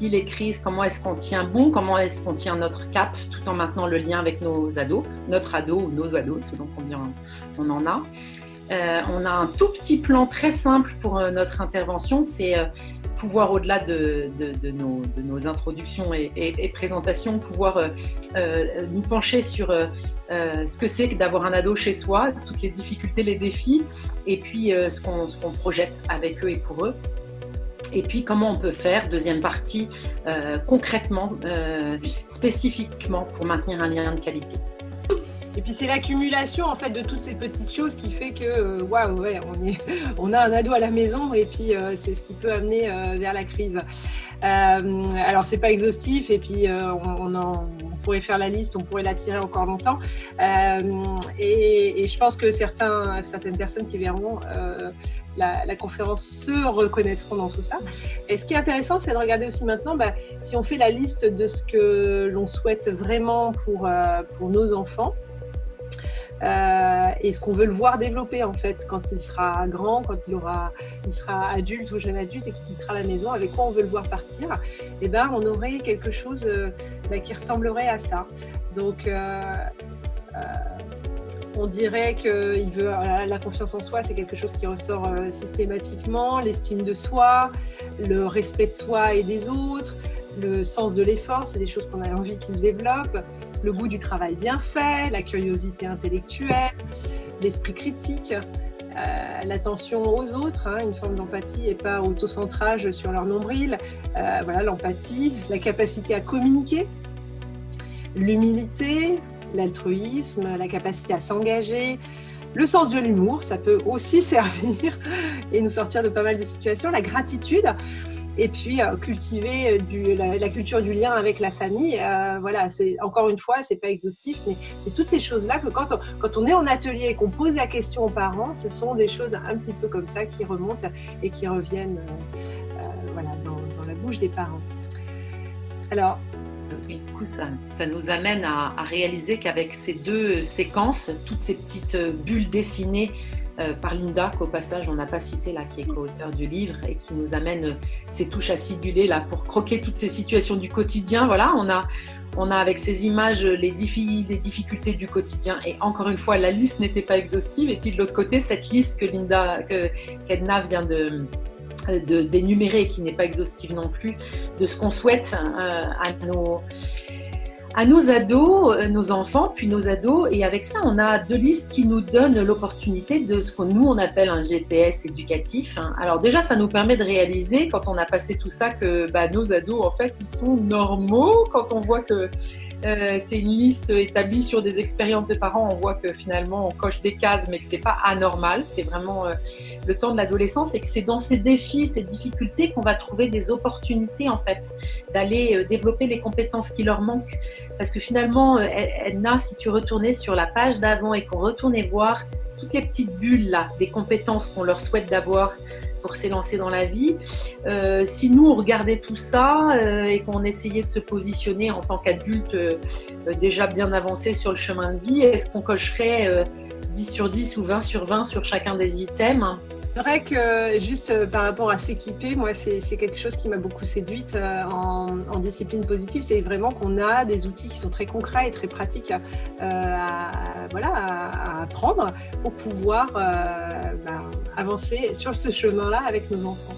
vit les crises, comment est-ce qu'on tient bon, comment est-ce qu'on tient notre cap, tout en maintenant le lien avec nos ados, notre ado ou nos ados, selon combien on en a. On a un tout petit plan très simple pour notre intervention, c'est pouvoir, au-delà de nos introductions et présentations, pouvoir nous pencher sur ce que c'est d'avoir un ado chez soi, toutes les difficultés, les défis, et puis ce qu'on projette avec eux et pour eux. Et puis comment on peut faire, deuxième partie, concrètement, spécifiquement pour maintenir un lien de qualité. Et puis c'est l'accumulation en fait de toutes ces petites choses qui fait que waouh, ouais, on a un ado à la maison et puis c'est ce qui peut amener vers la crise. Alors c'est pas exhaustif et puis on pourrait faire la liste, on pourrait la tirer encore longtemps. Et je pense que certaines personnes qui verront la conférence se reconnaîtront dans tout ça. Et ce qui est intéressant, c'est de regarder aussi maintenant, si on fait la liste de ce que l'on souhaite vraiment pour nos enfants, et ce qu'on veut le voir développer en fait quand il sera grand, quand il sera adulte ou jeune adulte et qu'il quittera la maison, avec quoi on veut le voir partir, et on aurait quelque chose qui ressemblerait à ça. Donc on dirait que la confiance en soi, c'est quelque chose qui ressort systématiquement, l'estime de soi, le respect de soi et des autres, le sens de l'effort, c'est des choses qu'on a envie qu'il développe, le goût du travail bien fait, la curiosité intellectuelle, l'esprit critique, l'attention aux autres, une forme d'empathie et pas autocentrage sur leur nombril, l'empathie, la capacité à communiquer, l'humilité, l'altruisme, la capacité à s'engager, le sens de l'humour, ça peut aussi servir et nous sortir de pas mal de situations, la gratitude. Et puis cultiver la culture du lien avec la famille. C'est encore une fois, c'est pas exhaustif, mais c'est toutes ces choses-là que quand on est en atelier et qu'on pose la question aux parents, ce sont des choses un petit peu comme ça qui remontent et qui reviennent dans la bouche des parents. Alors, du coup, ça nous amène à réaliser qu'avec ces deux séquences, toutes ces petites bulles dessinées par Linda, qu'au passage on n'a pas cité là, qui est co-auteur du livre et qui nous amène ces touches acidulées là pour croquer toutes ces situations du quotidien. Voilà, on a avec ces images les difficultés du quotidien et encore une fois la liste n'était pas exhaustive et puis de l'autre côté cette liste qu'Edna vient d'énumérer et qui n'est pas exhaustive non plus, de ce qu'on souhaite à nos ados, nos enfants, puis nos ados. Et avec ça, on a deux listes qui nous donnent l'opportunité de ce que nous, on appelle un GPS éducatif. Alors déjà, ça nous permet de réaliser, quand on a passé tout ça, que nos ados, en fait, ils sont normaux. Quand on voit que c'est une liste établie sur des expériences de parents, on voit que finalement, on coche des cases, mais que c'est pas anormal. C'est vraiment le temps de l'adolescence et que c'est dans ces défis, ces difficultés qu'on va trouver des opportunités, en fait, d'aller développer les compétences qui leur manquent. Parce que finalement, Edna, si tu retournais sur la page d'avant et qu'on retournait voir toutes les petites bulles là, des compétences qu'on leur souhaite d'avoir pour s'élancer dans la vie, si nous on regardait tout ça et qu'on essayait de se positionner en tant qu'adulte déjà bien avancé sur le chemin de vie, est-ce qu'on cocherait 10 sur 10 ou 20 sur 20 sur chacun des items? C'est vrai que juste par rapport à s'équiper, moi c'est quelque chose qui m'a beaucoup séduite en discipline positive, c'est vraiment qu'on a des outils qui sont très concrets et très pratiques à apprendre pour pouvoir avancer sur ce chemin-là avec nos enfants.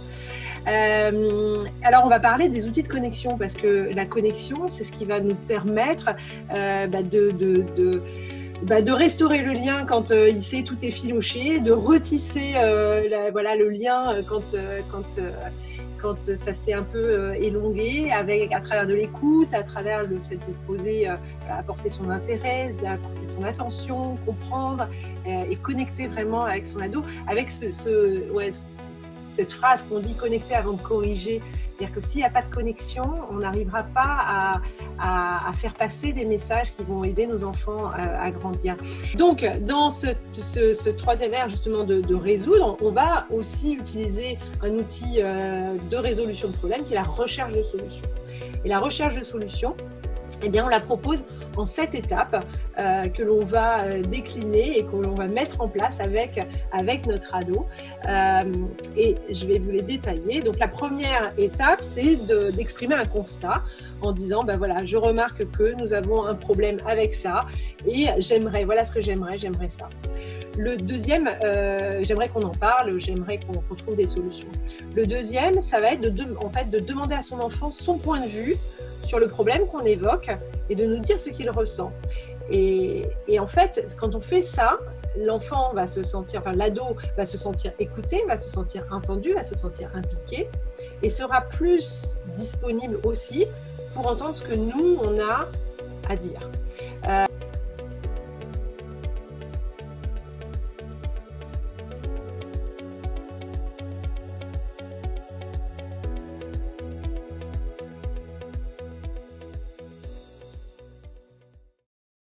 Alors on va parler des outils de connexion parce que la connexion c'est ce qui va nous permettre de restaurer le lien quand il s'est tout effiloché, de retisser le lien quand ça s'est un peu élongué, à travers de l'écoute, à travers le fait de poser, apporter son intérêt, apporter son attention, comprendre et connecter vraiment avec son ado, avec cette phrase qu'on dit connecter avant de corriger. C'est-à-dire que s'il n'y a pas de connexion, on n'arrivera pas à faire passer des messages qui vont aider nos enfants à grandir. Donc, dans ce troisième R justement de résoudre, on va aussi utiliser un outil de résolution de problème qui est la recherche de solutions. Et la recherche de solutions, eh bien, on la propose en 7 étapes que l'on va décliner et que l'on va mettre en place avec notre ado. Et je vais vous les détailler. Donc, la première étape, c'est d'exprimer un constat en disant, ben voilà, je remarque que nous avons un problème avec ça et voilà ce que j'aimerais ça. Le deuxième, j'aimerais qu'on en parle, j'aimerais qu'on trouve des solutions. Le deuxième, ça va être de demander à son enfant son point de vue sur le problème qu'on évoque et de nous dire ce qu'il ressent. Et en fait, quand on fait ça, l'enfant va se sentir, l'ado va se sentir écouté, va se sentir entendu, va se sentir impliqué et sera plus disponible aussi pour entendre ce que nous, on a à dire.